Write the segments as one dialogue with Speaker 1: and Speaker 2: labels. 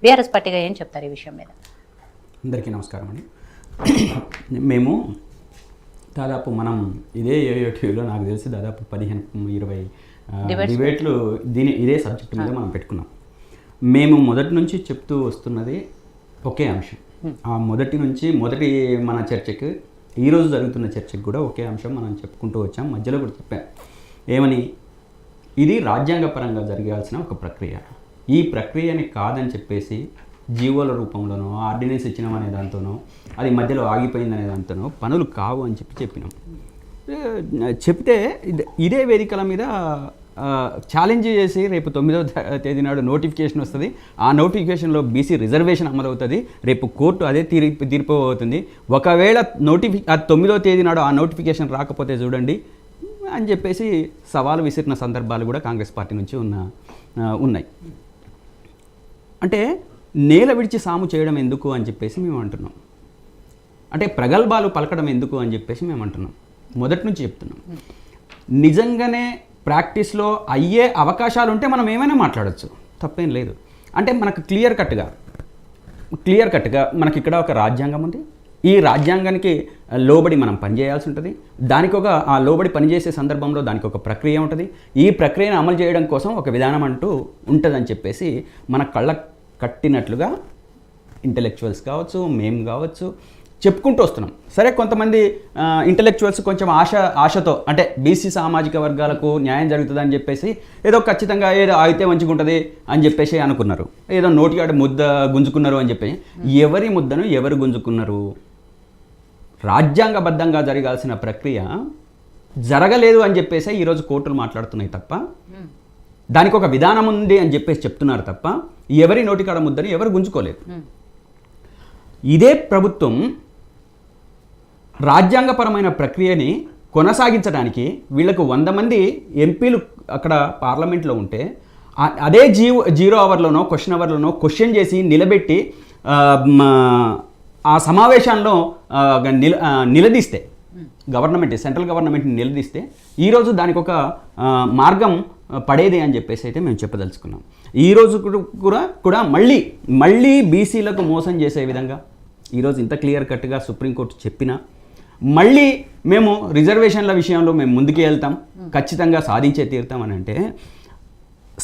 Speaker 1: BRS పార్టీగా ఏం చెప్తారు ఈ విషయం మీద?
Speaker 2: అందరికీ నమస్కారం అండి. మేము దాదాపు మనం ఇదే టీవీలో నాకు తెలిసి దాదాపు 15-20 డిబేట్లు ఇదే సబ్జెక్ట్ మీద మనం పెట్టుకున్నాం. మేము మొదటి నుంచి చెప్తూ వస్తున్నది ఒకే అంశం. ఆ మొదటి మన చర్చకి ఈరోజు జరుగుతున్న చర్చకి కూడా ఒకే అంశం మనం చెప్పుకుంటూ వచ్చాం. మధ్యలో కూడా చెప్పాం ఏమని, ఇది రాజ్యాంగపరంగా జరగాల్సిన ఒక ప్రక్రియ. ఈ ప్రక్రియని కాదని చెప్పేసి జీవోల రూపంలోనో ఆర్డినెన్స్ ఇచ్చినామనే దాంతోనో అది మధ్యలో ఆగిపోయిందనే దాంతోనో పనులు కావు అని చెప్పినాం. చెప్తే ఇదే వేదికల మీద ఛాలెంజ్ చేసి రేపు 9వ తేదీ నాడు నోటిఫికేషన్ వస్తుంది. ఆ నోటిఫికేషన్లో బీసీ రిజర్వేషన్ అమలవుతుంది. రేపు కోర్టు అదే తీర్పు అవుతుంది. ఒకవేళ 9వ తేదీ నాడు ఆ నోటిఫికేషన్ రాకపోతే చూడండి అని చెప్పేసి సవాలు విసిరిన సందర్భాలు కూడా కాంగ్రెస్ పార్టీ నుంచి ఉన్నాయి. అంటే నేల విడిచి సాము చేయడం ఎందుకు అని చెప్పేసి మేము అంటున్నాం. అంటే ప్రగల్భాలు పలకడం ఎందుకు అని చెప్పేసి మేము అంటున్నాం. మొదటి నుంచి చెప్తున్నాం. నిజంగానే ప్రాక్టీస్లో అయ్యే అవకాశాలు ఉంటే మనం ఏమైనా మాట్లాడచ్చు, తప్పేం లేదు. అంటే మనకు క్లియర్ కట్గా మనకి ఇక్కడ ఒక రాజ్యాంగం ఉంది. ఈ రాజ్యాంగానికి లోబడి మనం పనిచేయాల్సి ఉంటుంది. ఆ లోబడి పనిచేసే సందర్భంలో దానికి ఒక ప్రక్రియ ఉంటుంది. ఈ ప్రక్రియను అమలు చేయడం కోసం ఒక విధానం అంటూ ఉంటుందని చెప్పేసి మన కళ్ళ కట్టినట్లుగా ఇంటెలెక్చువల్స్ కావచ్చు, మేము కావచ్చు చెప్పుకుంటూ వస్తున్నాం. సరే, కొంతమంది ఇంటెలెక్చువల్స్ కొంచెం ఆశతో అంటే బీసీ సామాజిక వర్గాలకు న్యాయం జరుగుతుందని చెప్పేసి ఏదో ఖచ్చితంగా ఏదో అయితే మంచిగా ఉంటుంది అని చెప్పేసి అనుకున్నారు. ఏదో నోటికాడ ముద్ద గుంజుకున్నారు అని చెప్పి ఎవరి ముద్దను ఎవరు గుంజుకున్నారు? రాజ్యాంగబద్ధంగా జరగాల్సిన ప్రక్రియ జరగలేదు అని చెప్పేసి ఈరోజు కోర్టులు మాట్లాడుతున్నాయి తప్ప, దానికి ఒక విధానం ఉంది అని చెప్పేసి చెప్తున్నారు తప్ప ఎవరి నోటికాడ ముద్దని ఎవరు గుంజుకోలేదు. ఇదే ప్రభుత్వం రాజ్యాంగపరమైన ప్రక్రియని కొనసాగించడానికి వీళ్లకు 100 మంది ఎంపీలు అక్కడ పార్లమెంట్లో ఉంటే అదే 0 అవర్లోనో క్వశ్చన్ అవర్లోనో క్వశ్చన్ చేసి నిలబెట్టి ఆ సమావేశాల్లో నిలదీస్తే సెంట్రల్ గవర్నమెంట్ని నిలదీస్తే ఈరోజు దానికి ఒక మార్గం పడేది అని చెప్పేసి అయితే మేము చెప్పదలుచుకున్నాం. ఈరోజు కూడా మళ్ళీ బీసీలకు మోసం చేసే విధంగా ఈరోజు ఇంత క్లియర్ కట్గా సుప్రీంకోర్టు చెప్పినా మళ్ళీ మేము రిజర్వేషన్ల విషయంలో మేము ముందుకు వెళ్తాం, ఖచ్చితంగా సాధించే తీరుతాం అని అంటే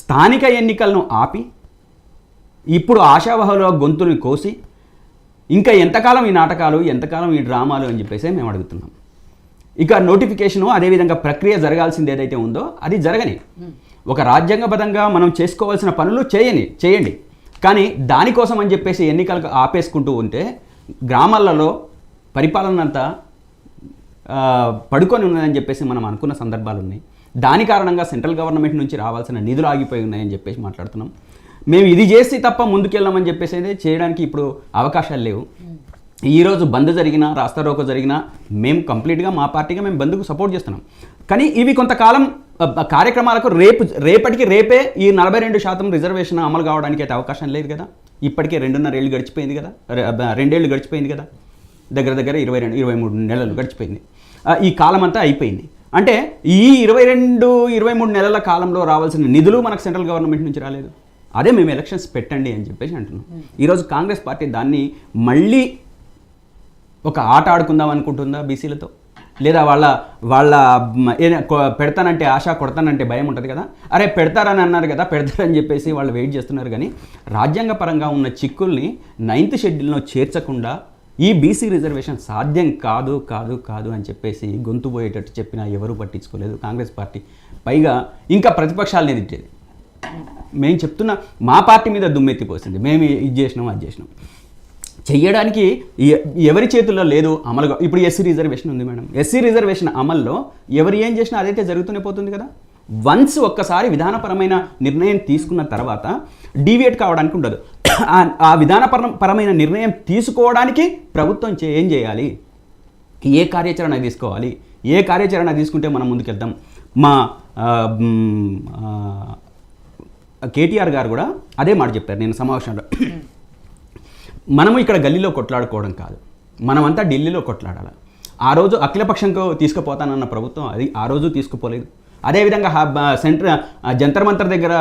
Speaker 2: స్థానిక ఎన్నికలను ఆపి ఇప్పుడు ఆశావహుల గొంతుని కోసి ఇంకా ఎంతకాలం ఈ నాటకాలు, ఎంతకాలం ఈ డ్రామాలు అని చెప్పేసి మేము అడుగుతున్నాం. ఇక నోటిఫికేషను అదేవిధంగా ప్రక్రియ జరగాల్సింది ఏదైతే ఉందో అది జరగని, ఒక రాజ్యాంగబద్ధంగా మనం చేసుకోవాల్సిన పనులు చేయండి. కానీ దానికోసం అని చెప్పేసి ఎన్నికలకు ఆపేసుకుంటూ ఉంటే గ్రామాలలో పరిపాలన అంతా పడుకొని ఉన్నదని చెప్పేసి మనం అనుకున్న సందర్భాలు ఉన్నాయి. దాని కారణంగా సెంట్రల్ గవర్నమెంట్ నుంచి రావాల్సిన నిధులు ఆగిపోయి ఉన్నాయని చెప్పేసి మాట్లాడుతున్నాం. మేము ఇది చేసి తప్ప ముందుకెళ్ళామని చెప్పేసి అయితే చేయడానికి ఇప్పుడు అవకాశాలు లేవు. ఈరోజు బంద్ జరిగినా, రాస్తారోకో జరిగినా మేము కంప్లీట్గా మా పార్టీగా మేము బంద్కు సపోర్ట్ చేస్తున్నాం. కానీ ఇవి కొంతకాలం కార్యక్రమాలకు రేపటికి రేపే ఈ 42% రిజర్వేషన్ అమలు కావడానికి అయితే అవకాశం లేదు కదా. ఇప్పటికే 2.5 ఏళ్ళు గడిచిపోయింది కదా, 2 ఏళ్ళు గడిచిపోయింది కదా, దగ్గర 22-23 నెలలు గడిచిపోయింది. ఈ కాలం అంతా అయిపోయింది. అంటే ఈ 22-23 నెలల కాలంలో రావాల్సిన నిధులు మనకు సెంట్రల్ గవర్నమెంట్ నుంచి రాలేదు. అదే మేము ఎలక్షన్స్ పెట్టండి అని చెప్పేసి అంటున్నాం. ఈరోజు కాంగ్రెస్ పార్టీ దాన్ని మళ్ళీ ఒక ఆట ఆడుకుందాం అనుకుంటుందా బీసీలతో? లేదా వాళ్ళ పెడతానంటే ఆశ, కొడతానంటే భయం ఉంటుంది కదా. అరే పెడతారని అన్నారు కదా, పెడతారని చెప్పేసి వాళ్ళు వెయిట్ చేస్తున్నారు. కానీ రాజ్యాంగపరంగా ఉన్న చిక్కుల్ని 9th షెడ్యూల్లో చేర్చకుండా ఈ బీసీ రిజర్వేషన్ సాధ్యం కాదు అని చెప్పేసి గొంతు పోయేటట్టు చెప్పినా ఎవరు పట్టించుకోలేదు కాంగ్రెస్ పార్టీ. పైగా ఇంకా ప్రతిపక్షాలని తిట్టేది. మేము చెప్తున్నా మా పార్టీ మీద దుమ్మెత్తిపోసింది, మేము ఇది చేసినాం అది చేసినాం. చెయ్యడానికి ఎవరి చేతుల్లో లేదు అమలుగా. ఇప్పుడు ఎస్సీ రిజర్వేషన్ ఉంది మేడం, ఎస్సీ రిజర్వేషన్ అమల్లో ఎవరు ఏం చేసినా అదైతే జరుగుతూనే పోతుంది కదా. వన్స్ ఒక్కసారి విధానపరమైన నిర్ణయం తీసుకున్న తర్వాత డీవియేట్ కావడానికి ఉండదు. ఆ విధానపరమైన నిర్ణయం తీసుకోవడానికి ప్రభుత్వం ఏం చేయాలి, ఏ కార్యాచరణ తీసుకోవాలి, ఏ కార్యాచరణ తీసుకుంటే మనం ముందుకెళ్తాం. మా కేటీఆర్ గారు కూడా అదే మాట చెప్పారు నేను సమావేశంలో. మనము ఇక్కడ గల్లీలో కొట్లాడుకోవడం కాదు, మనమంతా ఢిల్లీలో కొట్లాడాలి. ఆ రోజు అఖిలపక్షంకు తీసుకుపోతానన్న ప్రభుత్వం అది ఆ రోజు తీసుకుపోలేదు. అదేవిధంగా జంతర్ మంతర్ దగ్గర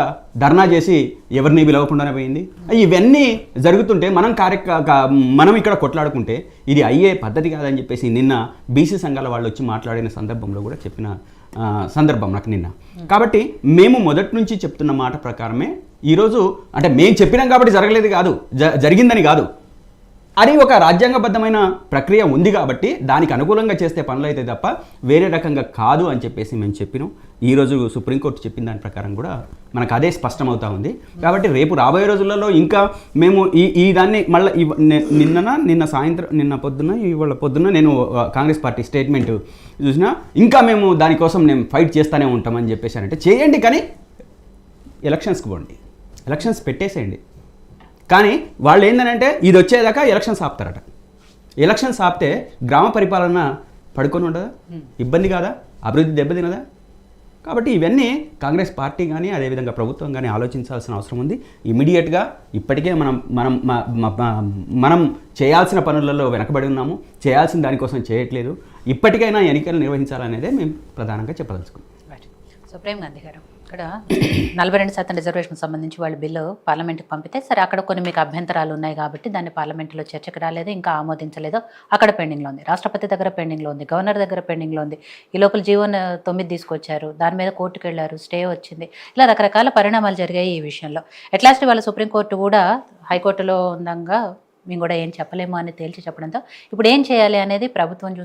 Speaker 2: ధర్నా చేసి ఎవరిని పిలవకుండానే పోయింది. ఇవన్నీ జరుగుతుంటే మనం ఇక్కడ కొట్లాడుకుంటే ఇది అయ్యే పద్ధతి కాదని చెప్పేసి నిన్న బీసీ సంఘాల వాళ్ళు వచ్చి మాట్లాడిన సందర్భంలో కూడా చెప్పిన సందర్భం నాకు నిన్న. కాబట్టి మేము మొదటి నుంచి చెప్తున్న మాట ప్రకారమే ఈరోజు అంటే మేము చెప్పినాం కాబట్టి జరగలేదు కాదు, జరిగిందని కాదు, అది ఒక రాజ్యాంగబద్ధమైన ప్రక్రియ ఉంది కాబట్టి దానికి అనుకూలంగా చేస్తే పనులు అయితే తప్ప వేరే రకంగా కాదు అని చెప్పేసి మేము చెప్పినాం. ఈరోజు సుప్రీంకోర్టు చెప్పిన దాని ప్రకారం కూడా మనకు అదే స్పష్టమవుతా ఉంది. కాబట్టి రేపు రాబోయే రోజులలో ఇంకా మేము ఈ దాన్ని మళ్ళీ నిన్న పొద్దున్న ఇవాళ పొద్దున్న నేను కాంగ్రెస్ పార్టీ స్టేట్మెంట్ చూసినా ఇంకా మేము దానికోసం నేను ఫైట్ చేస్తూనే ఉంటామని చెప్పేసానంటే చేయండి, కానీ ఎలక్షన్స్కి పోండి, ఎలక్షన్స్ పెట్టేసేయండి. కానీ వాళ్ళు ఏంటంటే ఇది వచ్చేదాకా ఎలక్షన్స్ ఆపుతారట. ఎలక్షన్స్ ఆపితే గ్రామ పరిపాలన పడుకొని ఉండదా, ఇబ్బంది కాదా, అభివృద్ధి దెబ్బతినదా? కాబట్టి ఇవన్నీ కాంగ్రెస్ పార్టీ కానీ అదేవిధంగా ప్రభుత్వం కానీ ఆలోచించాల్సిన అవసరం ఉంది. ఇమీడియట్గా ఇప్పటికే మనం చేయాల్సిన పనులలో వెనకబడి ఉన్నాము, చేయాల్సిన దానికోసం చేయట్లేదు. ఇప్పటికైనా ఎన్నికలు నిర్వహించాలనేదే మేము ప్రధానంగా చెప్పదలుచుకున్నాం.
Speaker 1: సో ప్రేమ్ గాంధీ గారు, ఇక్కడ 42% రిజర్వేషన్ సంబంధించి వాళ్ళు బిల్లు పార్లమెంట్కి పంపితే సరే అక్కడ కొన్ని మీకు అభ్యంతరాలు ఉన్నాయి కాబట్టి దాన్ని పార్లమెంట్లో చర్చకు రాలేదు, ఇంకా ఆమోదించలేదు, అక్కడ పెండింగ్లో ఉంది, రాష్ట్రపతి దగ్గర పెండింగ్లో ఉంది, గవర్నర్ దగ్గర పెండింగ్లో ఉంది. ఈ లోపల జీవోన్ 9 తీసుకొచ్చారు, దాని మీద కోర్టుకు వెళ్ళారు, స్టే వచ్చింది, ఇలా రకరకాల పరిణామాలు జరిగాయి ఈ విషయంలో. అట్లాస్ట్ వాళ్ళ సుప్రీంకోర్టు కూడా హైకోర్టులో ఉందంగా మేము కూడా ఏం చెప్పలేము అని తేల్చి చెప్పడంతో ఇప్పుడు ఏం చేయాలి అనేది ప్రభుత్వం చూసుకుంటే